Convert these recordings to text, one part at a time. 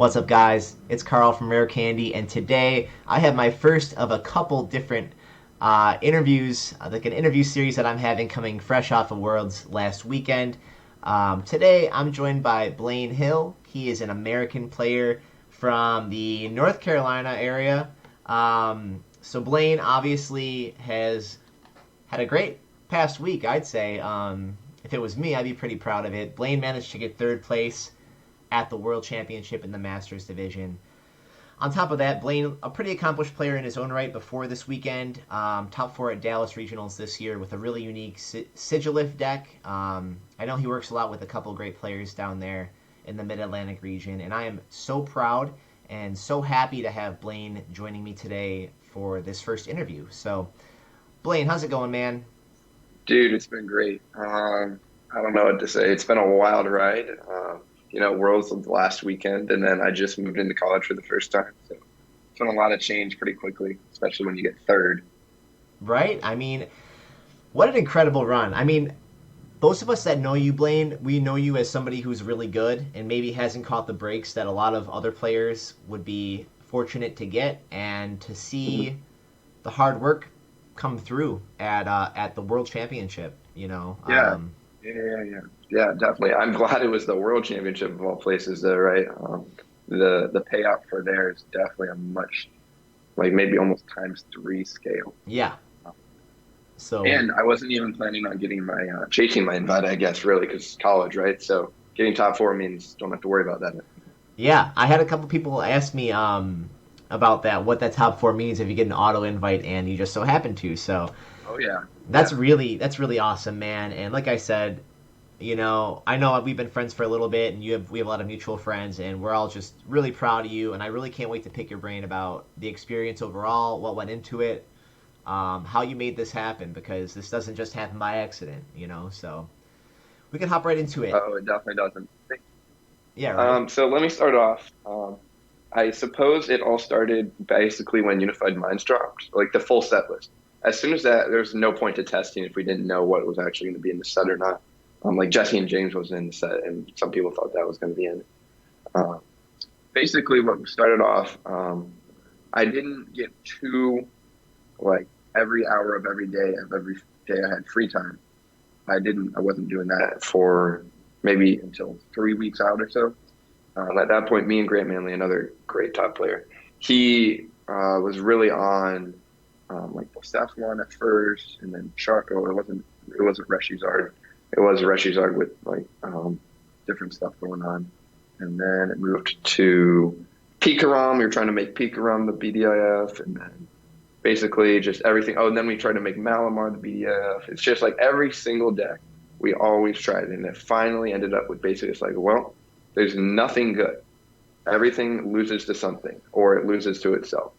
What's up, guys? It's Carl from Rare Candy, and today I have my first of a couple different interviews, like an interview series that I'm having coming fresh off of Worlds last weekend. Today I'm joined by Blaine Hill. He is an American player from the North Carolina area. So Blaine obviously has had a great past week, I'd say. If it was me, I'd be pretty proud of it. Blaine managed to get third place at the World Championship in the Masters division. On top of that, Blaine, a pretty accomplished player in his own right before this weekend. Top four at Dallas Regionals this year with a really unique Sigilif deck. I know he works a lot with a couple great players down there in the Mid-Atlantic region, and I am so proud and so happy to have Blaine joining me today for this first interview. So, Blaine, how's it going, man? Dude, it's been great. I don't know what to say. It's been a wild ride. Worlds was last weekend, and then I just moved into college for the first time. So it's been a lot of change pretty quickly, especially when you get third. Right? I mean, what an incredible run. I mean, those of us that know you, Blaine, we know you as somebody who's really good and maybe hasn't caught the breaks that a lot of other players would be fortunate to get, and to Mhm. see the hard work come through at the World Championship. You know, Yeah, yeah, definitely. I'm glad it was the World Championship of all places, though, right? The payout for there is definitely a much, like maybe almost times three scale. yeah. So And I wasn't even planning on getting my chasing my invite, I guess, really, because college, right? So getting top four means don't have to worry about that. yeah, I had a couple people ask me about that, what that top four means if you get an auto invite and you just so happen to. So Oh yeah, that's yeah. really awesome, man. And like I said, I know we've been friends for a little bit, and we have a lot of mutual friends, and we're all just really proud of you. And I really can't wait to pick your brain about the experience overall, what went into it, how you made this happen, because this doesn't just happen by accident. So we can hop right into it. Oh, it definitely doesn't. Yeah, right. So let me start off. I suppose it all started basically when Unified Minds dropped, like the full set list. As soon as that, there's no point to testing if we didn't know what was actually going to be in the set or not. Like Jesse and James wasn't in the set, and some people thought that was going to be in it. Uh, Basically, what started off, I didn't get too like every hour of every day of every day I had free time. I wasn't doing that for maybe until 3 weeks out or so. At that point, me and Grant Manley, another great top player, he was really on like the Steph one at first, and then Charco. It wasn't Reshizard. It was Reshizard with like different stuff going on, and then it moved to Pikarom. We were trying to make Pikarom the BDIF, and then basically just everything. Oh, and then we tried to make Malamar the BDIF. It's just like every single deck we always tried, and it finally ended up with basically it's like, well, there's nothing good. Everything loses to something, or it loses to itself.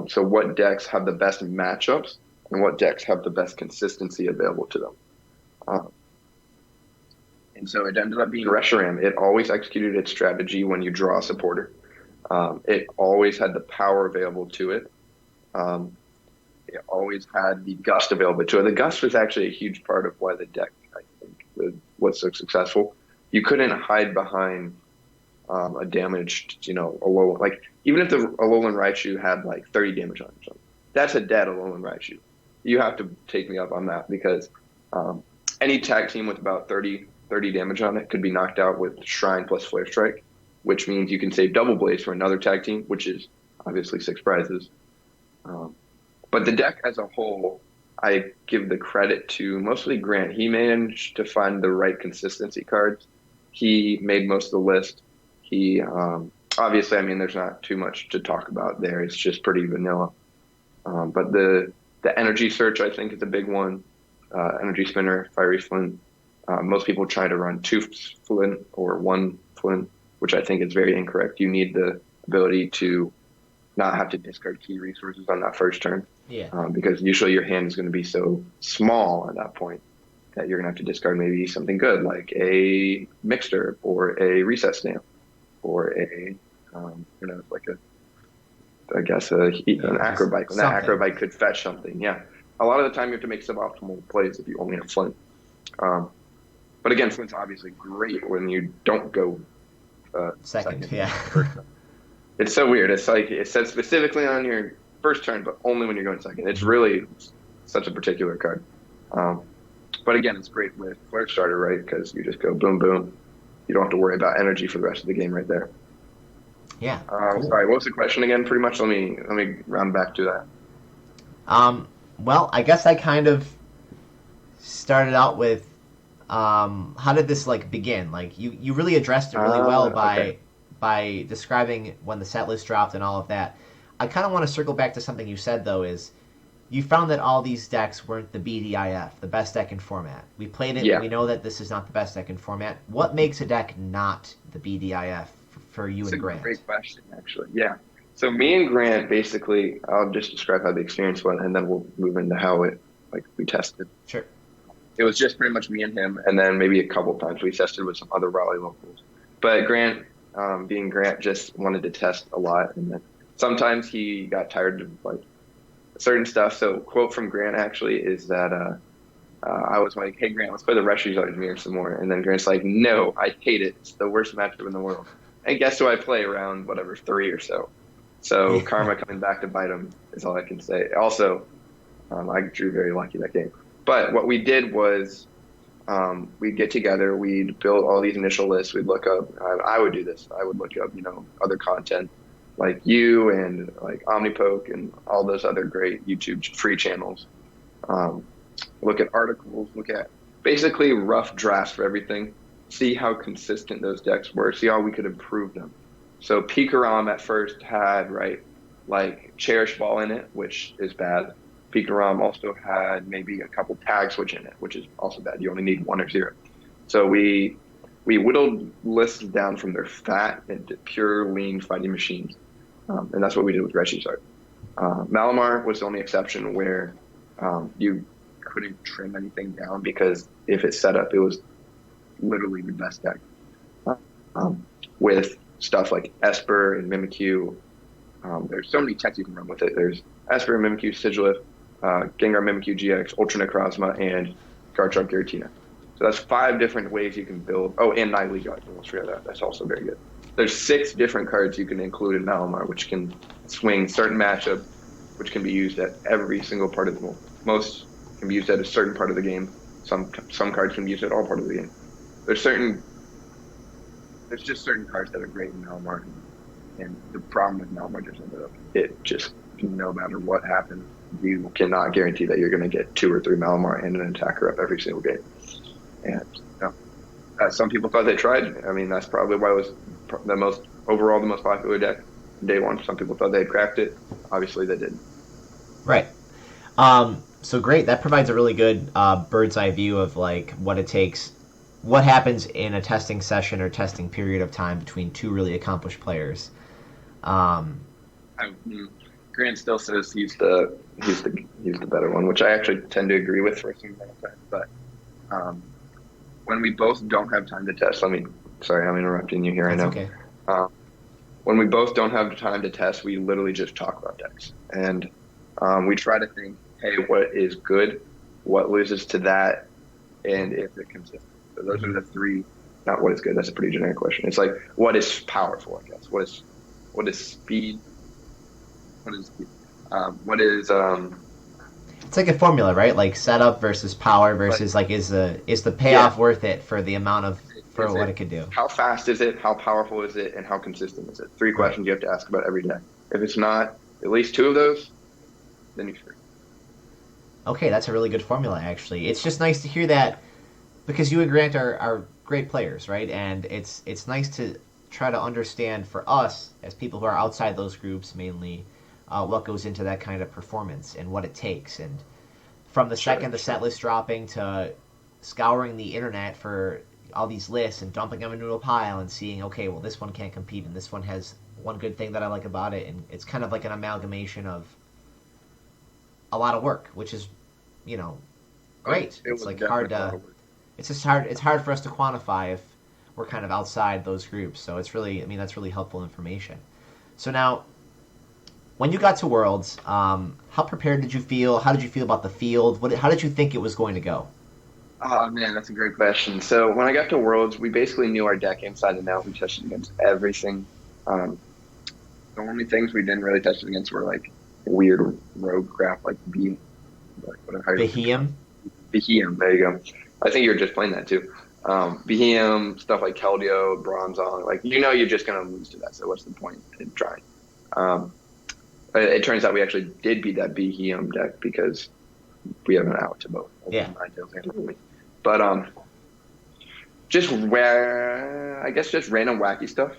So what decks have the best matchups, and what decks have the best consistency available to them? Um, and so it ended up being Reshiram. It always executed its strategy when you draw a supporter. It always had the power available to it. Um, it always had the gust available to it. The gust was actually a huge part of why the deck, I think, was so successful. You couldn't hide behind a damaged, Alolan. Like, even if the Alolan Raichu had like 30 damage on it, or something, that's a dead Alolan Raichu. You have to take me up on that because um, any tag team with about 30 damage on it could be knocked out with Shrine plus Flare Strike, which means you can save Double Blaze for another tag team, which is obviously six prizes. Um, but the deck as a whole, I give the credit to mostly Grant. He managed to find the right consistency cards. He made most of the list. He obviously, I mean, there's not too much to talk about there. It's just pretty vanilla. But the energy search, I think, is a big one. Energy spinner, fiery flint. Most people try to run two flint or one flint, which I think is very incorrect. You need the ability to not have to discard key resources on that first turn, Yeah. because usually your hand is going to be so small at that point that you're going to have to discard maybe something good like a Mixter or a Reset Stamp or like I guess an Yeah. Just Acrobike. When that something. Acrobike could fetch something, yeah. A lot of the time you have to make suboptimal plays if you only have Flint. Um, but again, Flint's obviously great when you don't go Second, second. yeah. It's so weird. It's like it says specifically on your first turn, but only when you're going second. It's really such a particular card. Um, but again, it's great with Flare Starter, right? Because you just go boom, boom. You don't have to worry about energy for the rest of the game right there. Yeah. Cool. Sorry, what was the question again? Pretty much. Let me round back to that. Well, I guess I kind of started out with how did this like begin? Like you really addressed it really well by describing when the set list dropped and all of that. I kind of want to circle back to something you said though is you found that all these decks weren't the BDIF, the best deck in format. We played it. Yeah. We know that this is not the best deck in format. What makes a deck not the BDIF for you and Grant? Great question, actually. Yeah. So me and Grant basically, I'll just describe how the experience went, and then we'll move into how we tested. Sure. It was just pretty much me and him, and then maybe a couple times we tested with some other Raleigh locals. But Grant, being Grant, just wanted to test a lot, and then sometimes he got tired of like certain stuff. So quote from Grant actually is that I was like, "Hey Grant, let's play the Reshiram some more," and then Grant's like, "No, I hate it. It's the worst matchup in the world." And guess who I play around whatever 3 or so. So karma coming back to bite him is all I can say. Also, I drew very lucky that game. But what we did was we'd get together, we'd build all these initial lists, we'd look up, I would do this, I would look up, other content like you and like Omnipoke and all those other great YouTube free channels. Look at articles, look at basically rough drafts for everything, see how consistent those decks were, see how we could improve them. So Pikarom at first had, like Cherish Ball in it, which is bad. Pikarom also had maybe a couple Tag Switch in it, which is also bad. You only need 1 or 0. So we whittled lists down from their fat into pure lean fighting machines. And that's what we did with Reshiram. Malamar was the only exception where you couldn't trim anything down because if it's set up, it was literally the best deck. With stuff like Esper and Mimikyu, there's so many techs you can run with it. There's Esper, Mimikyu, Sigilif, Gengar Mimikyu GX, Ultra Necrozma, and Garchomp Giratina. So that's 5 different ways you can build. Oh, and Nightly God. Almost forgot that. That's also very good. There's 6 different cards you can include in Malamar, which can swing certain matchup, which can be used at every single part of the game. Most can be used at a certain part of the game. Some cards can be used at all parts of the game. There's just certain cards that are great in Malamar. And the problem with Malamar just no matter what happens, you cannot guarantee that you're going to get 2 or 3 Malamar and an attacker up every single game. And some people thought they tried. I mean, that's probably why it was the most popular deck day one. Some people thought they had cracked it. Obviously, they didn't. Right. So great. That provides a really good bird's eye view of like what it takes, what happens in a testing session or testing period of time between 2 really accomplished players. Grant still says he's the better one, which I actually tend to agree with for some time. But when we both don't have time to test, sorry, I'm interrupting you here. That's I know. Okay. When we both don't have time to test, we literally just talk about decks, and we try to think, hey, what is good, what loses to that, and if it consistent. So those are the 3. Not what is good. That's a pretty generic question. It's like what is powerful, I guess. What is speed? What is speed? What is It's like a formula, right? Like setup versus power versus is the payoff worth it for the amount of what it could do? How fast is it? How powerful is it? And how consistent is it? 3 questions you have to ask about every deck. If it's not at least 2 of those, then you're screwed. Okay, that's a really good formula, actually. It's just nice to hear that because you and Grant are great players, right? And it's nice to try to understand for us as people who are outside those groups mainly what goes into that kind of performance and what it takes. And from the second the set list dropping to scouring the internet for all these lists and dumping them into a pile and seeing, okay, well, this one can't compete and this one has one good thing that I like about it. And it's kind of like an amalgamation of a lot of work, which is, great. It's like hard to... It's hard for us to quantify if we're kind of outside those groups. So it's really, that's really helpful information. So now, when you got to Worlds, how prepared did you feel? How did you feel about the field? How did you think it was going to go? Oh man, that's a great question. So when I got to Worlds, we basically knew our deck inside and out. We tested against everything. Um, the only things we didn't really test it against were like weird rogue crap, like like whatever how you Behem? Behem. There you go. I think you were just playing that too. Behem, stuff like Keldeo, Bronzong, like you're just gonna lose to that. So what's the point in trying? Um, it turns out we actually did beat that Behem deck because we have an out to both. Yeah. Ninetales and Lumi. But just where I guess just random wacky stuff.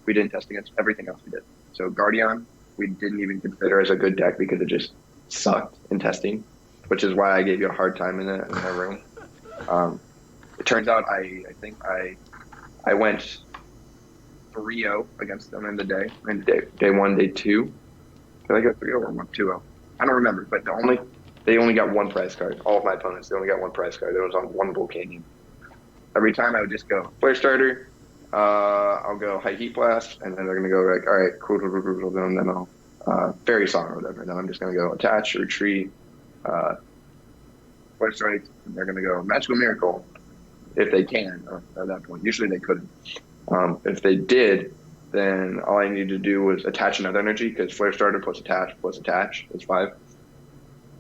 We didn't test against everything else we did. So Guardian, we didn't even consider as a good deck because it just sucked in testing, which is why I gave you a hard time in the room. It turns out I think I went 3-0 against them in the day. In day one, day two. Did I go 3-0 or 1-2-0? I don't remember, but they only got one prize card. All of my opponents, they only got one prize card. It was on one Volcanium. Every time I would just go Flare Starter, I'll go High Heat Blast, and then they're gonna go like, all right, cool, then I'll Fairy Song or whatever. And then I'm just gonna go Attach, Retreat, Flare Strike, and they're gonna go Magical Miracle if they can at that point. Usually they couldn't. If they did, then all I needed to do was attach another energy because Flare Starter plus attach is 5.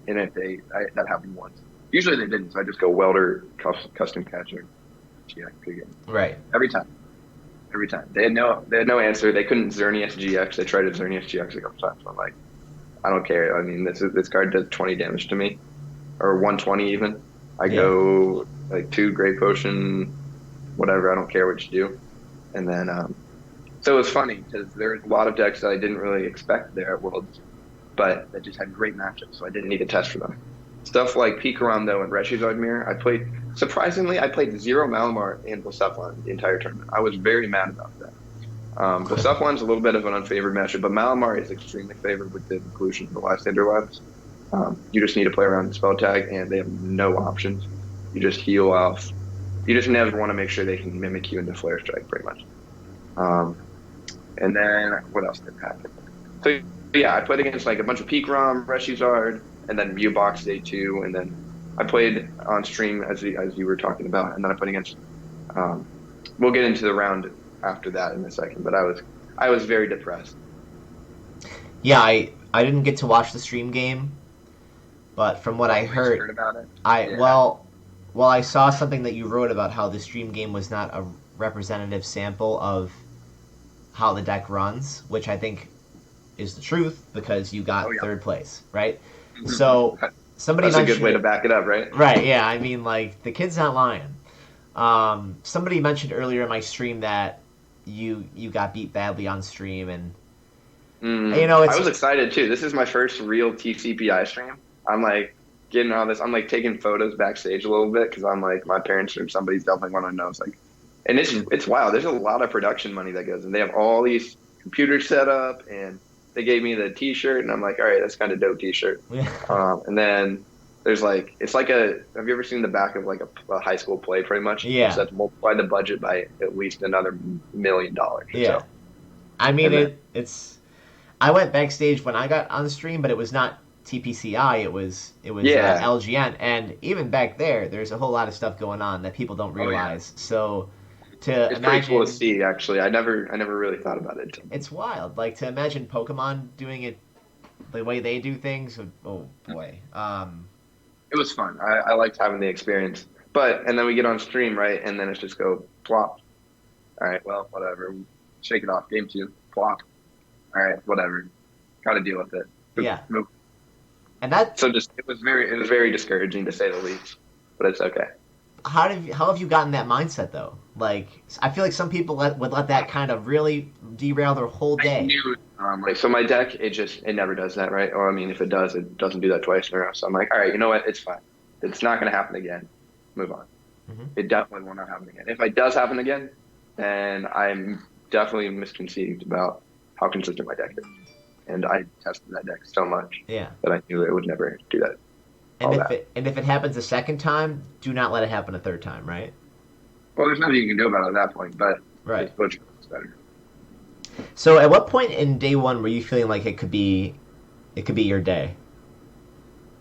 And if that happened once. Usually they didn't, so I just go Welder, Custom Catcher, GX again. Right. Every time. They had no answer. They couldn't Xerneas GX. They tried to Xerneas GX a couple times. I'm like, I don't care. I mean, this card does 20 damage to me, or 120 even. I go like 2 Great Potion, whatever. I don't care what you do. And then, so it was funny because there's a lot of decks that I didn't really expect there at Worlds, but that just had great matchups, so I didn't need to test for them. Stuff like Pikarom, though, and Reshiram Mirror, I played 0 Malamar and Blacephalon the entire tournament. I was very mad about that. Blacephalon's a little bit of an unfavored matchup, but Malamar is extremely favored with the inclusion of the Lysander Labs. You just need to play around the spell tag, and they have no options. You just heal off. You just never want to make sure they can mimic you into Flare Strike, pretty much. And then, what else did happen? So, yeah, I played against like a bunch of Pikarom, Reshizard, and then Mewbox day 2, and then I played on stream as you were talking about, and then I played against. We'll get into the round after that in a second, but I was very depressed. Yeah, I didn't get to watch the stream game, but from what I heard about it. Well, I saw something that you wrote about how the stream game was not a representative sample of how the deck runs, which I think is the truth because you got third place, right? So somebody That's a good way to back it up, right? Right, yeah. I mean, like, the kid's not lying. Somebody mentioned earlier in my stream that you got beat badly on stream, and I was excited too. This is my first real TCPI stream. I'm like getting all this. I'm like taking photos backstage a little bit because I'm like my parents or somebody's definitely want to know. It's like, and it's wild. There's a lot of production money that goes, and they have all these computers set up, and they gave me the T-shirt, and I'm like, all right, that's kind of dope T-shirt. And then there's like, it's like have you ever seen the back of like a high school play, pretty much? Yeah. So that's multiply the budget by at least another $1 million. Yeah. So. I mean, it's. I went backstage when I got on the stream, but it was not TPCI. It was LGN, and even back there's a whole lot of stuff going on that people don't realize. So. It's pretty cool to see, actually. I never really thought about it. It's wild. Like, to imagine Pokemon doing it the way they do things. Oh, boy. It was fun. I liked having the experience. And then we get on stream, right? And then it's just go plop. All right, well, whatever. Shake it off. Game 2. Plop. All right, whatever. Got to deal with it. Yeah. Move. And that. So it was very discouraging, to say the least. But it's okay. How have you gotten that mindset, though? Like, I feel like some people would let that kind of really derail their whole day. I knew, so my deck, it never does that, right? Or, I mean, if it does, it doesn't do that twice in a row. So I'm like, all right, you know what? It's fine. It's not going to happen again. Move on. Mm-hmm. It definitely will not happen again. If it does happen again, then I'm definitely misconceived about how consistent my deck is. And I tested that deck so much that I knew it would never do that. And if it happens a second time, do not let it happen a third time, right? Well, there's nothing you can do about it at that point, but right. It's better. So, at what point in day 1 were you feeling like it could be your day?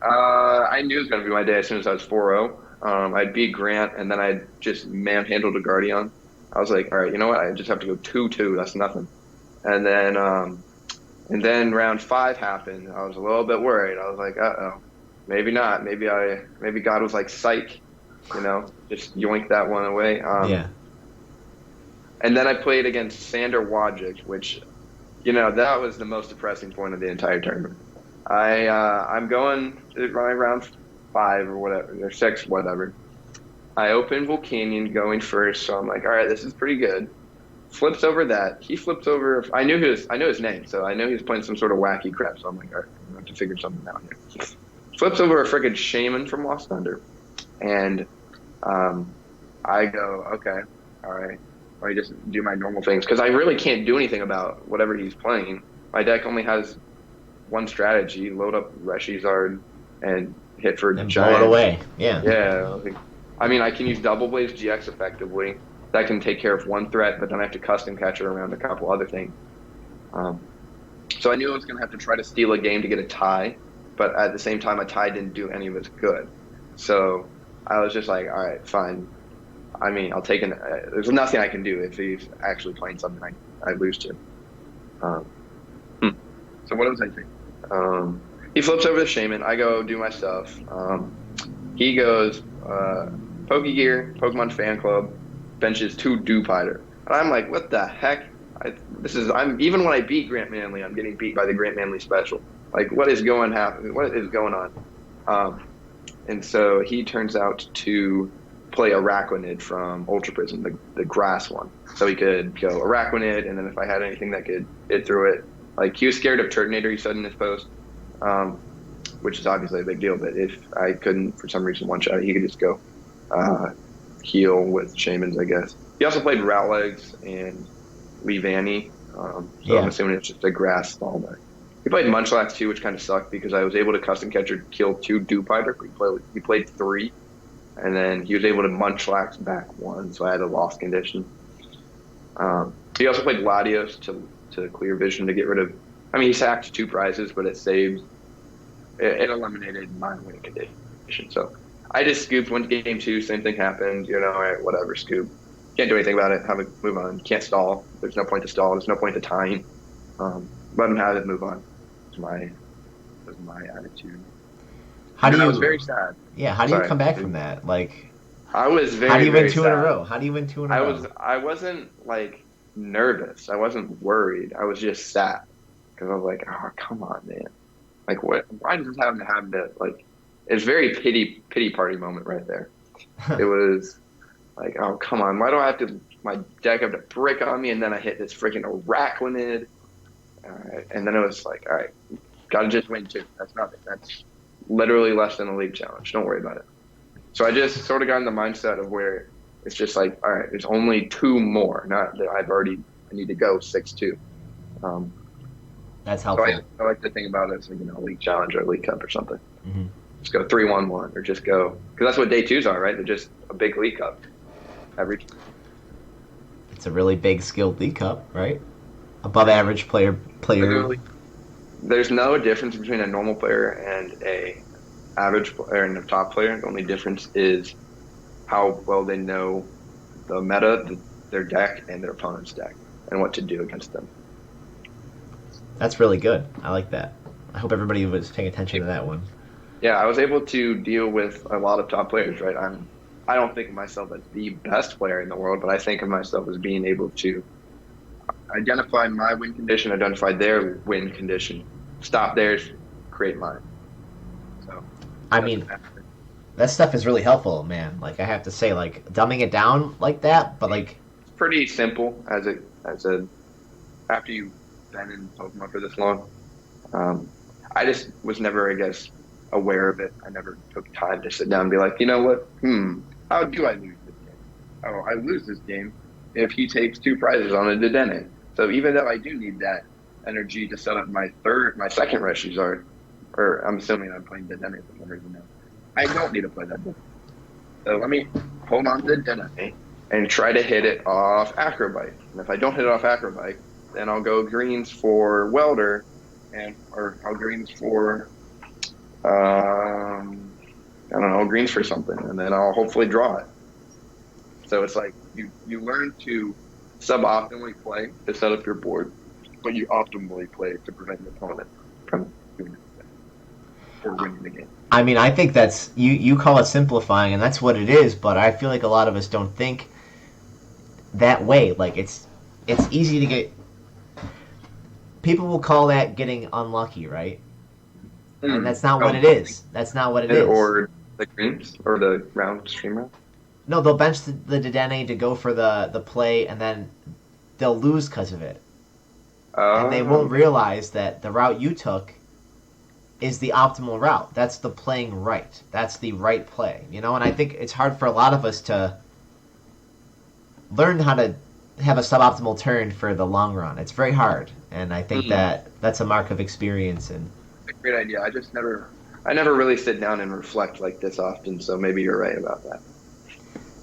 I knew it was going to be my day as soon as I was 4-0. I beat Grant, and then I just manhandled a Guardian. I was like, all right, you know what? I just have to go 2-2. That's nothing. And then round 5 happened. I was a little bit worried. I was like, uh-oh, maybe not. Maybe God was like, psych, just yoink that one away. Yeah. And then I played against Sander Wojcik, which, that was the most depressing point of the entire tournament. I'm going round 5 or whatever, or 6, whatever. I open Volcanion going first, so I'm like, all right, this is pretty good. Flips over that. He flips over. I knew his name, so I know he was playing some sort of wacky crap. So I'm like, all right, I'm going to have to figure something out here. Flips over a freaking Shaman from Lost Thunder, and I go, okay, all right. I just do my normal things because I really can't do anything about whatever he's playing. My deck only has one strategy: load up Reshizard and hit for and giant. blow it away. Yeah. Yeah. I mean, I can use Double Blaze GX effectively. That can take care of one threat, but then I have to custom catch it around a couple other things. So I knew I was going to have to try to steal a game to get a tie, but at the same time, a tie didn't do any of us good. So I was just like, all right, fine. I mean, I'll take there's nothing I can do if he's actually playing something I lose to. So what was I thinking? He flips over the Shaman. I go do my stuff. He goes Pokegear, Pokemon Fan Club, benches 2 Dube. And I'm like, what the heck? Even when I beat Grant Manley, I'm getting beat by the Grant Manley special. Like, what is going on? And so he turns out to play Araquanid from Ultra Prism, the grass one. So he could go Araquanid, and then if I had anything that could hit through it, like he was scared of Turtonator, he said in his post, which is obviously a big deal, but if I couldn't for some reason one-shot it, he could just go heal with Shamans, I guess. He also played Rowlegs and Leavanny, so I'm assuming it's just a grass stall deck. He played Munchlax too, which kind of sucked because I was able to custom catch or kill 2 Dube. He played 3. And then he was able to Munchlax back 1, so I had a lost condition. He also played Latios to clear vision to get rid of. I mean, he sacked 2 prizes, but it saved. It eliminated my win condition. So I just scooped, went to game 2. Same thing happened. All right, whatever. Scoop. Can't do anything about it. Have it move on. Can't stall. There's no point to stall. There's no point to tying. Let him have it. Move on. Was my attitude. I was very sad. Yeah, how do you come back from that? Like, I was very. How do you win 2 sad. in a row? How do you win 2 in a row? I wasn't like nervous. I wasn't worried. I was just sad because I was like, oh, come on, man. Like, what? Why does this have to like? It's very pity party moment right there. It was like, oh, come on. Why do I have to? My deck have to brick on me, and then I hit this freaking Araquanid. And then it was like, all right, gotta just win 2. That's nothing. That's literally less than a league challenge. Don't worry about it. So I just sort of got in the mindset of where it's just like, all right, there's only 2 more. Not that I need to go 6-2. That's helpful. So I like to think about it as a league challenge or a league cup or something. Mm-hmm. Just go 3-1-1 or just go, because that's what day 2s are, right? They're just a big league cup. It's a really big skilled league cup, right? Above average player. Literally, there's no difference between a normal player and a average player and a top player. The only difference is how well they know the meta, their deck, and their opponent's deck, and what to do against them. That's really good. I like that. I hope everybody was paying attention to that one. Yeah, I was able to deal with a lot of top players, right? I don't think of myself as the best player in the world, but I think of myself as being able to identify my win condition, identify their win condition, stop theirs, create mine. So, I mean, that stuff is really helpful, man. Like, I have to say, like, dumbing it down like that, but like, it's pretty simple after you've been in Pokemon for this long. I just was never, I guess, aware of it. I never took time to sit down and be like, you know what? How do I lose this game? Oh, I lose this game if he takes 2 prizes on a Dedenne. So even though I do need that energy to set up my second Reshizard, or I'm assuming I'm playing Dedenne for some reason now, I don't need to play that deck. So let me hold on to Dedenne and try to hit it off Acrobite. And if I don't hit it off Acrobite, then I'll go greens for Welder, or I'll greens for I don't know, greens for something, and then I'll hopefully draw it. So it's like you learn to suboptimally play to set up your board, but you optimally play to prevent your opponent from doing it or winning the game. I mean, I think that's you call it simplifying, and that's what it is. But I feel like a lot of us don't think that way. Like it's easy to get. People will call that getting unlucky, right? And that's not what it is. That's not what it is. Or the greens or the round streamer. No, they'll bench the Dedenne to go for the play, and then they'll lose because of it. And they won't realize that the route you took is the optimal route. That's the playing right. That's the right play. And I think it's hard for a lot of us to learn how to have a suboptimal turn for the long run. It's very hard. And I think that's a mark of experience. And a great idea. I never really sit down and reflect like this often, so maybe you're right about that.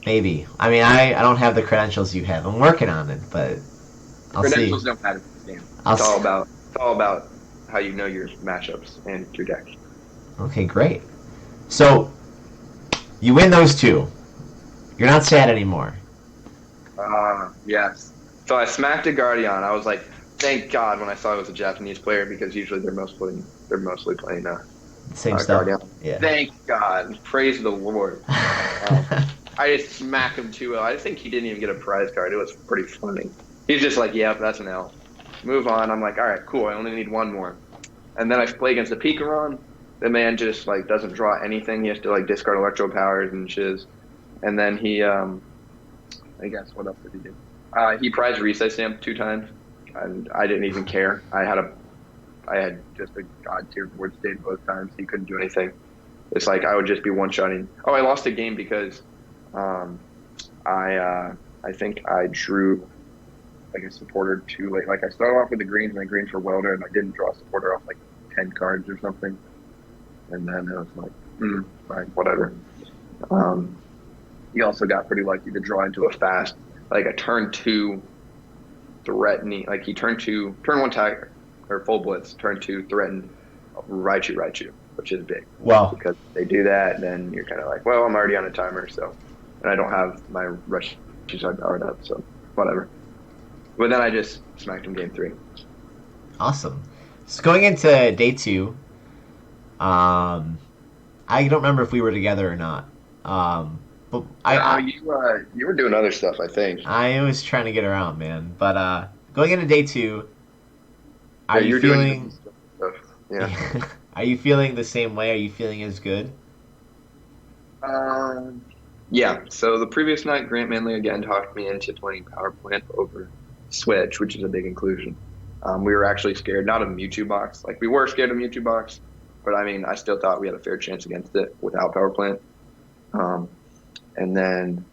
Maybe. I mean, I don't have the credentials you have. I'm working on it, but I'll credentials see. Don't matter in this game. It's all about how you know your matchups and your deck. Okay, great. So you win those two. You're not sad anymore. Yes. So I smacked a Guardian. I was like, thank God when I saw it was a Japanese player, because usually they're mostly playing same stuff. Guardian. Yeah. Thank God. Praise the Lord. I just smacked him 2-0. I think he didn't even get a prize card. It was pretty funny. He's just like, yeah, that's an L. Move on. I'm like, all right, cool. I only need one more. And then I play against the Pikaron. The man just like doesn't draw anything. He has to like discard Electro Powers and shiz. And then he, I guess, what else did he do? He prized Rhys stamp 2 times, and I didn't even care. I had just a god tier board state both times. He couldn't do anything. It's like I would just be one-shotting. Oh, I lost a game because I think I drew like a supporter too late. Like I started off with the greens, and the greens for Welder, and I didn't draw a supporter off like 10 cards or something. And then it was like, fine, whatever. He also got pretty lucky to draw into a fast, like a turn 2 threatening, like he turn 1 tag or full blitz, turn 2 threatened Raichu, which is big. Wow. Because if they do that, then you're kind of like, well, I'm already on a timer, so, and I don't have my Rush Charizard powered up, so whatever. But then I just smacked him game 3. Awesome. So going into day 2, I don't remember if we were together or not. But you were doing other stuff, I think. I was trying to get around, man. But going into day 2, are you feeling? Yeah. Are you feeling the same way? Are you feeling as good? Yeah. So the previous night, Grant Manley again talked me into playing Power Plant over Switch, which is a big inclusion. We were actually scared, not of Mewtwo Box. Like we were scared of Mewtwo Box, but I mean, I still thought we had a fair chance against it without Power Plant. And then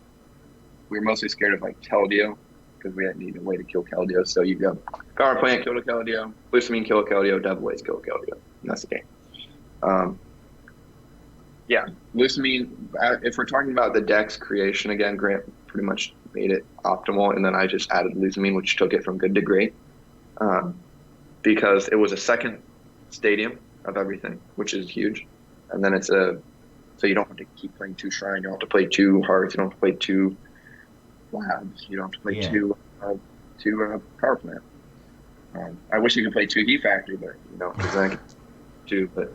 we were mostly scared of like Keldeo, because we didn't need a way to kill Keldeo. So you go Power Plant, kill a Keldeo, Lusamine, kill a Keldeo, Double Ways, kill a Keldeo. And that's the game. Yeah, Lusamine, if we're talking about the deck's creation again, Grant pretty much made it optimal, and then I just added Lusamine, which took it from good to great, because it was a second stadium of everything, which is huge. And then so you don't have to keep playing 2 Shrine, you don't have to play 2 Hearts, you don't have to play 2 Labs, you don't have to play 2 Power Plant. I wish you could play 2 Heat Factory, but because I can do, but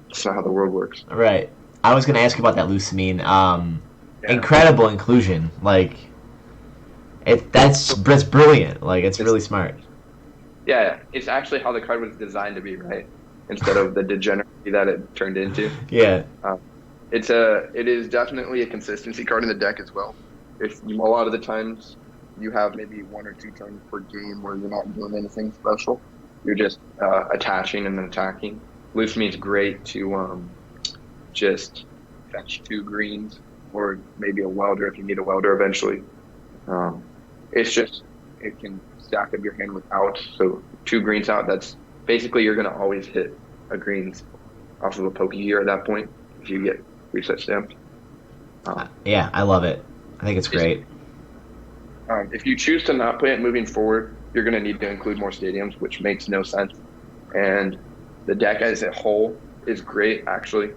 that's not how the world works. Right. I was going to ask you about that Lusamine. Incredible inclusion. Like, that's brilliant. Like, it's really smart. Yeah, it's actually how the card was designed to be, right? Instead of the degeneracy that it turned into. Yeah. It is definitely a consistency card in the deck as well. A lot of the times you have maybe 1 or 2 turns per game where you're not doing anything special. You're just attaching and then attacking. Lusamine's great to just fetch 2 greens, or maybe a welder if you need a welder eventually. It can stack up your hand without, so 2 greens out, that's basically you're going to always hit a greens off of a Pokegear at that point if you get reset stamped. Yeah, I love it. I think it's great. If you choose to not play it moving forward, you're going to need to include more stadiums, which makes no sense. And the deck as a whole is great, actually.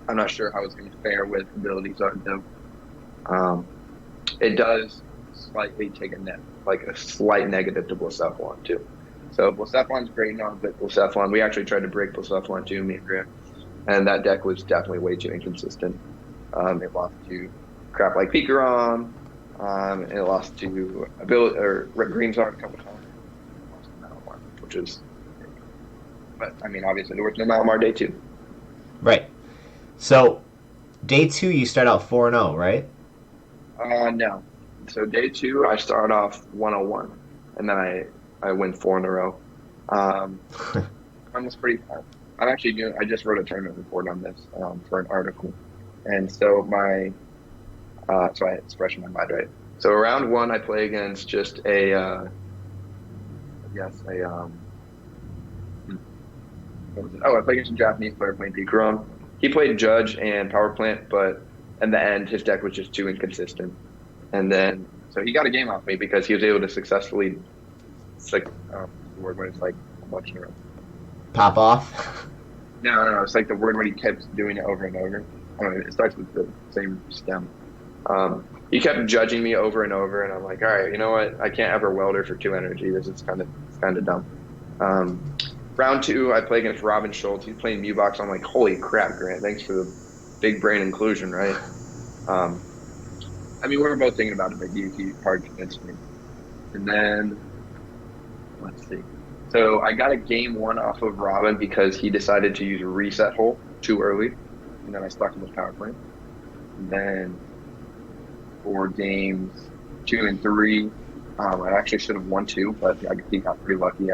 I'm not sure how it's going to fare with abilities on though. It does slightly take a slight negative to Blacephalon too. So Blacephalon's great now, but Blacephalon, we actually tried to break Blacephalon too, me and Grant, and that deck was definitely way too inconsistent. It lost to crap like Pikarom, and it lost to ability or Greensard a couple times. Lost to Malamar, which is, but I mean, obviously there was no Malamar day 2. Right. So day 2 you start out 4-0, right? No. So day 2 I start off 101, and then I win 4 in a row. Almost pretty fun. I just wrote a tournament report on this for an article, and so it's fresh in my mind, right? So round 1 I play against just what was it? Oh, I played against a Japanese player playing Pikarom. He played Judge and Power Plant, but in the end his deck was just too inconsistent. And then, so he got a game off me because he was able to successfully, it's like, the word when it's like a bunch in a row. Pop off? No. It's like the word when he kept doing it over and over. I don't know, it starts with the same stem. He kept judging me over and over, and I'm like, all right, you know what? I can't ever welder for 2 energy. This is kind of dumb. Round 2, I play against Robin Schultz. He's playing Mewbox. I'm like, holy crap, Grant. Thanks for the big brain inclusion, right? I mean, we were both thinking about it, but he hard convinced me. And then, let's see. So I got a game 1 off of Robin because he decided to use a reset hole too early, and then I stuck him with Power Plant. And then for games 2 and 3, I actually should have won 2, but he got pretty lucky.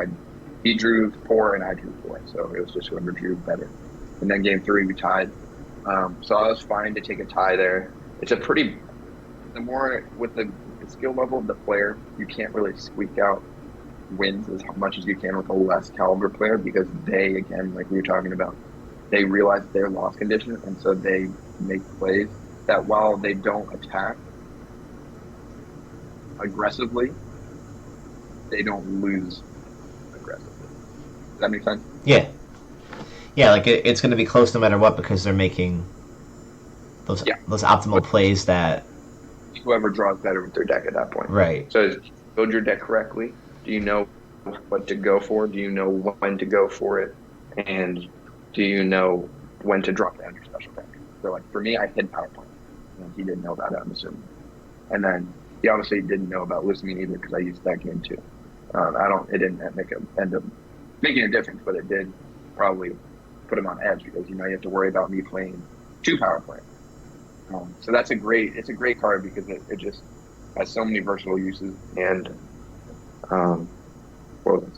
He drew 4 and I drew 4, so it was just whoever drew better. And then game 3 we tied. So I was fine to take a tie there. It's a pretty, the more with the skill level of the player, you can't really squeak out wins as much as you can with a less caliber player because they, again, like we were talking about, they realize their loss condition, and so they make plays that while they don't attack aggressively, they don't lose aggressively. Does that make sense? Yeah. Yeah, like it's going to be close no matter what because they're making those optimal plays that whoever draws better with their deck at that point. Right. So build your deck correctly. Do you know what to go for? Do you know when to go for it? And do you know when to drop down your special deck? So like for me, I hid Power Plant. And he didn't know that, I'm assuming. And then he obviously didn't know about Lumiuna either because I used that game too. It didn't end up making a difference, but it did probably put him on edge because you have to worry about me playing 2 Power Plants. So it's a great card because it just has so many versatile uses. And what was it?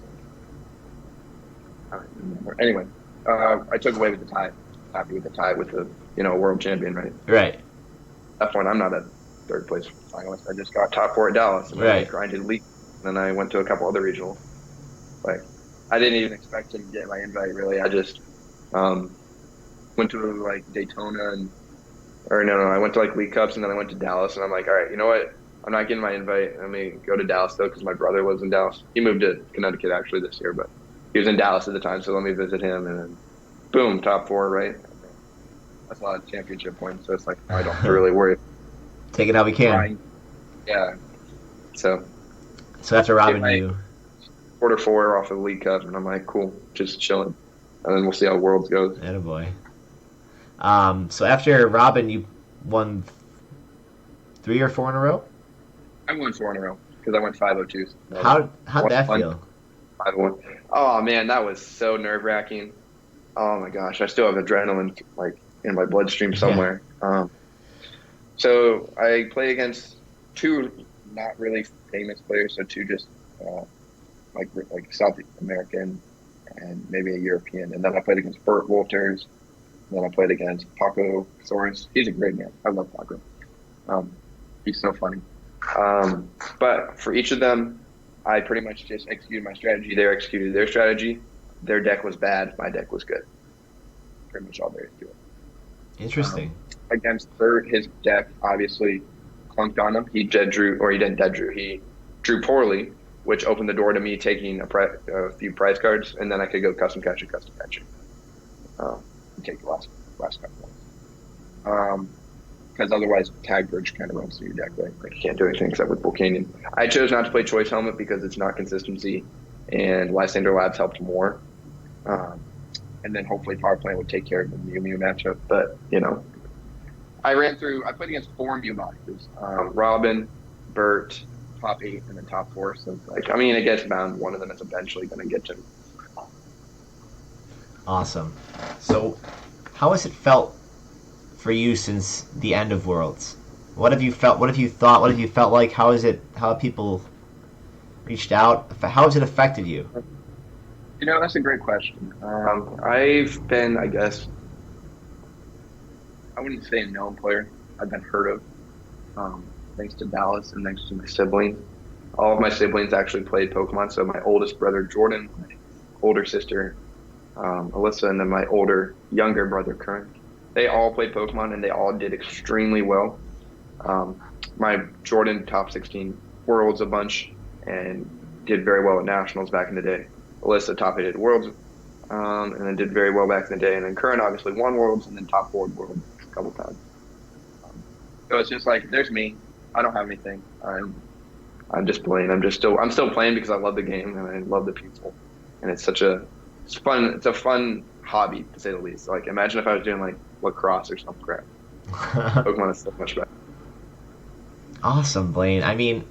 I don't remember. Anyway, I took away with the tie. Happy with the tie with the world champion, right? Right. At that point, I'm not a 3rd place finalist. I just got top 4 at Dallas, and then I grinded league. And then I went to a couple other regionals. Like I didn't even expect to get my invite. Really, I just went to like Daytona I went to like League Cups, and then I went to Dallas, and I'm like, all right, you know what? I'm not getting my invite. Let me go to Dallas though, because my brother lives in Dallas. He moved to Connecticut actually this year, but he was in Dallas at the time, so let me visit him, and then boom, top 4, right? That's a lot of championship points, so it's like I don't have to really worry. Take it how we can. Yeah. So after Robin, you quarter 4 off of the League Cup, and I'm like, cool, just chilling, and then we'll see how Worlds goes. Attaboy. So after Robin, you won 3 or 4 in a row? I won 4 in a row because I went 502. How'd that feel? 5-1. Oh man, that was so nerve-wracking. Oh my gosh, I still have adrenaline like in my bloodstream somewhere. Yeah. So I play against 2 not really famous players, so 2 just like South American and maybe a European, and then I played against Burt Wolters. Then I played against Paco Soares. He's a great man. I love Paco. He's so funny. But for each of them, I pretty much just executed my strategy. They executed their strategy. Their deck was bad. My deck was good. Pretty much all there is to it. Interesting. Against Burt, his deck obviously clunked on him. He didn't dead drew. He drew poorly, which opened the door to me taking a few prize cards, and then I could go custom catcher. And take the last couple ones. Because otherwise Tag Bridge kind of runs through your deck, right? Like you can't do anything except with Volcanion. I chose not to play Choice Helmet because it's not consistency, and Lysander Labs helped more. Um, and then hopefully Power Plant would take care of the Mew matchup. But, I played against 4 Mew boxes. Robin, Bert, top 8, and then top 4. So, it gets bound. One of them is eventually going to get to me. Awesome. So, how has it felt for you since the end of Worlds? What have you felt? What have you thought? What have you felt like? How have people reached out? How has it affected you? That's a great question. I've been, I guess, I wouldn't say a known player. I've been heard of, thanks to Dallas and thanks to my siblings. All of my siblings actually played Pokemon. So my oldest brother, Jordan, my older sister, Alyssa, and then my younger brother, Kirk. They all played Pokemon, and they all did extremely well. My Jordan top 16 Worlds a bunch and did very well at Nationals back in the day. Alyssa top 8 at Worlds, and then did very well back in the day. And then Curran obviously won Worlds and then top 4 at Worlds a couple times. So it's just like, there's me. I don't have anything. I'm just playing. I'm still playing because I love the game and I love the people. And it's a fun hobby to say the least. Like, imagine if I was doing like lacrosse or some crap. Pokemon is so much better. Awesome, Blaine. I mean,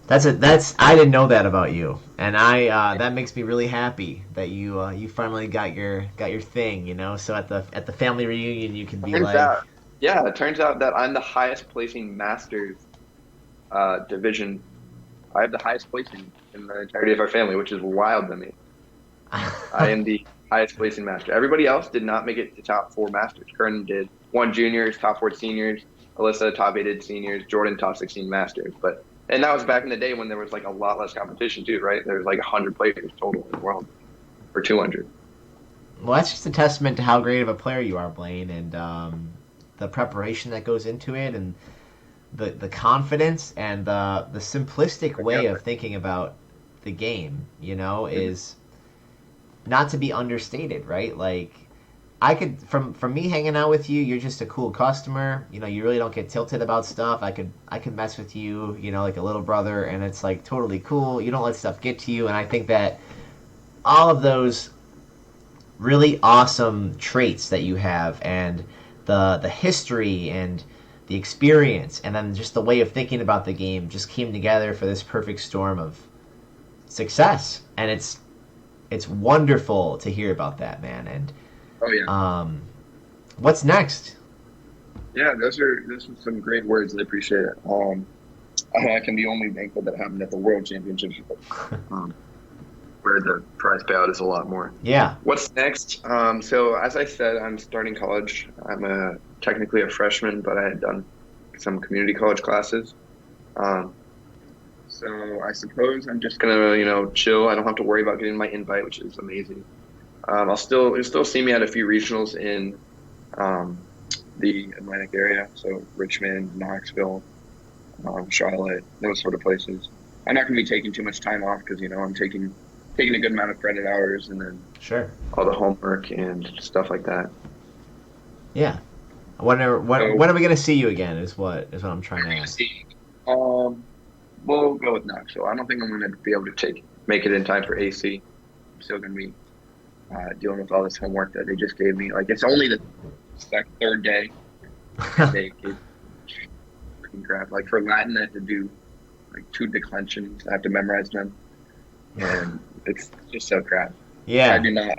I didn't know that about you, and that makes me really happy that you finally got your thing. So at the family reunion, you can be it turns out that I'm the highest placing Masters division. I have the highest placing in the entirety of our family, which is wild to me. I am the highest placing Master. Everybody else did not make it to top 4 Masters. Curran did 1 juniors, top 4 seniors. Alyssa top 8 seniors. Jordan top 16 Masters. And that was back in the day when there was like a lot less competition too, right? There was like 100 players total in the world, or 200. Well, that's just a testament to how great of a player you are, Blaine, and the preparation that goes into it, and the confidence and the simplistic way of thinking about the game, is not to be understated, right? Like, from me hanging out with you, you're just a cool customer. You really don't get tilted about stuff. I could mess with you, like a little brother, and it's like totally cool. You don't let stuff get to you, and I think that all of those really awesome traits that you have, and the history and the experience, and then just the way of thinking about the game, just came together for this perfect storm of success, and it's wonderful to hear about that, man. And oh yeah. What's next? Yeah, those are some great words. I appreciate it. I can be only thankful that it happened at the World Championship, where the prize payout is a lot more. Yeah. What's next? So as I said, I'm starting college. I'm technically a freshman, but I had done some community college classes. So I suppose I'm just gonna, chill. I don't have to worry about getting my invite, which is amazing. You'll still see me at a few regionals in the Atlantic area, so Richmond, Knoxville, Charlotte, those sort of places. I'm not going to be taking too much time off because I'm taking a good amount of credit hours and then all the homework and stuff like that. Yeah. When are we going to see you again? Is what I'm trying to ask. We'll go with Knoxville. I don't think I'm going to be able to make it in time for AC. I'm still going to be dealing with all this homework that they just gave me. Like, it's only the third day. They gave freaking crap. Like, for Latin, I have to do like 2 declensions. I have to memorize them, and it's just so crap. Yeah. I do not.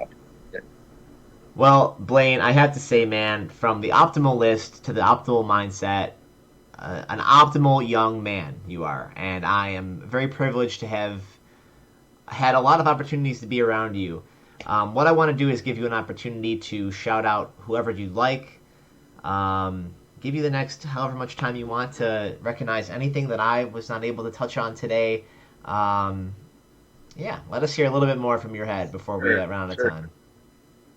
Well, Blaine, I have to say, man, from the optimal list to the optimal mindset, an optimal young man you are, and I am very privileged to have had a lot of opportunities to be around you. What I want to do is give you an opportunity to shout out whoever you'd like, give you the next however much time you want to recognize anything that I was not able to touch on today. Yeah, let us hear a little bit more from your head before we run out of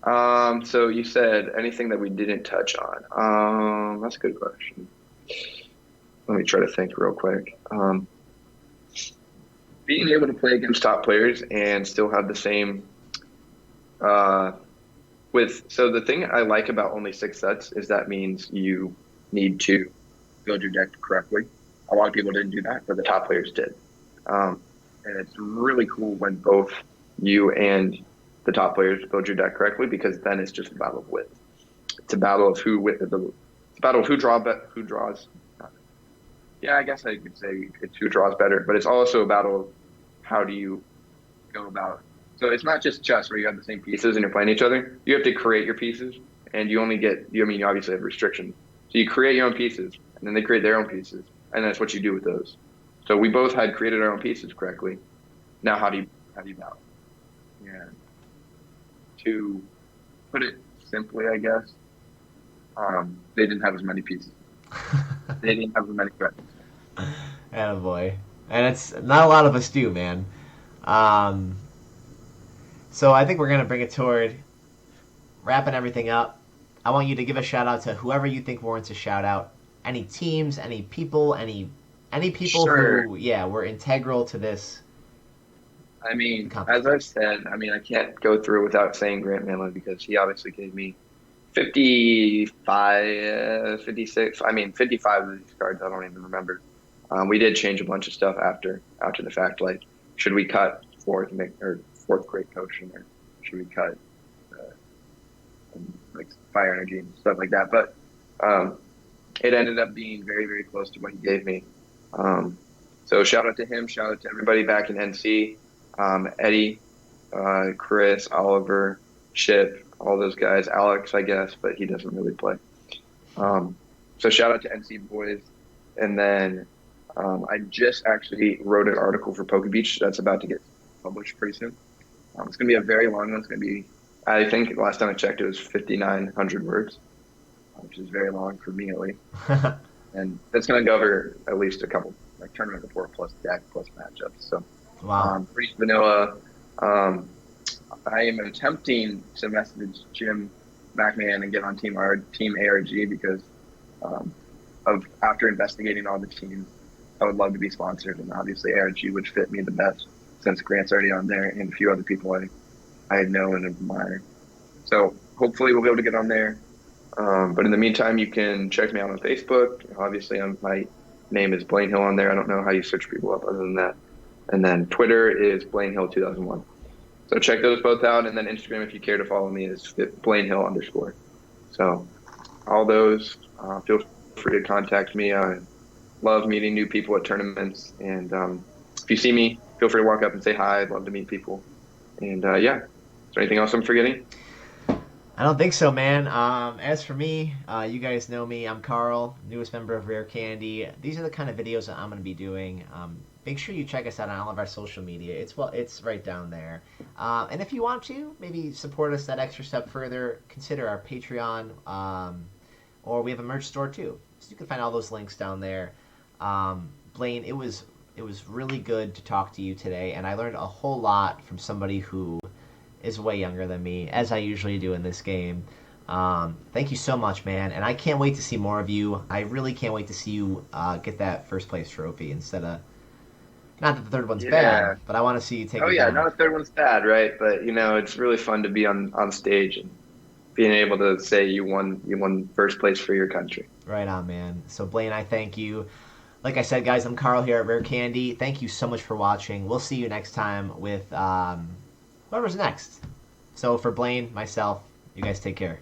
time. So you said anything that we didn't touch on. That's a good question. Let me try to think real quick. Being able to play against top players and still have the same So the thing I like about only 6 sets is that means you need to build your deck correctly. A lot of people didn't do that, but the top players did. And it's really cool when both you and the top players build your deck correctly, because then it's just a battle of wit. It's a battle of who draws. Yeah, I guess I could say it's who draws better, but it's also a battle of how do you go about. So it's not just chess where you have the same pieces and you're playing each other. You have to create your pieces, and you only get. I mean, you obviously have restrictions. So you create your own pieces, and then they create their own pieces, and that's what you do with those. So we both had created our own pieces correctly. Now, how do you battle? Yeah. To put it simply, I guess, they didn't have as many pieces. They didn't have as many threats. Attaboy. And it's not a lot of us do, man. So I think we're going to bring it toward wrapping everything up. I want you to give a shout out to whoever you think warrants a shout out. Any teams, any people, any people Sure. who, were integral to this. I mean, as I've said, I mean, I can't go through without saying Grant Manlin, because he obviously gave me 55, 56. I mean, 55 of these cards, I don't even remember. We did change a bunch of stuff after the fact, like should we cut fourth grade potion, or should we cut like fire energy and stuff like that. But it ended up being very, very close to what he gave me. So shout out to him, shout out to everybody back in NC, Eddie, Chris, Oliver, Chip, all those guys, Alex, I guess, but he doesn't really play. So shout out to NC boys. And then I just actually wrote an article for Poke Beach that's about to get published pretty soon. It's going to be a very long one. It's going to be, I think last time I checked, it was 5,900 words, which is very long for me at least. And that's going to cover at least a couple, like tournament report plus deck plus matchups. So, wow. Pretty vanilla. I am attempting to message Jim McMahon and get on Team ARG because of after investigating all the teams, I would love to be sponsored, and obviously ARG would fit me the best since Grant's already on there and a few other people I know and admire. So hopefully we'll be able to get on there. But in the meantime, you can check me out on Facebook. Obviously, my name is Blaine Hill on there. I don't know how you search people up other than that. And then Twitter is Blaine Hill 2001. So check those both out. And then Instagram, if you care to follow me, is Blaine Hill _. So all those, feel free to contact me. I love meeting new people at tournaments. And if you see me, feel free to walk up and say hi. I'd love to meet people. And is there anything else I'm forgetting? I don't think so, man. As for me, you guys know me. I'm Carl, newest member of Rare Candy. These are the kind of videos that I'm going to be doing. Make sure you check us out on all of our social media. It's right down there. And if you want to, maybe support us that extra step further, consider our Patreon, or we have a merch store too. So you can find all those links down there. Blaine, it was really good to talk to you today, and I learned a whole lot from somebody who is way younger than me, as I usually do in this game. Thank you so much, man, and I can't wait to see more of you. I really can't wait to see you get that first place trophy instead of... Not that the third one's bad, but I want to see you take it down. Not the third one's bad, right? But, it's really fun to be on stage and being able to say you won first place for your country. Right on, man. So, Blaine, I thank you. Like I said, guys, I'm Carl here at Rare Candy. Thank you so much for watching. We'll see you next time with... whoever's next. So for Blaine, myself, you guys take care.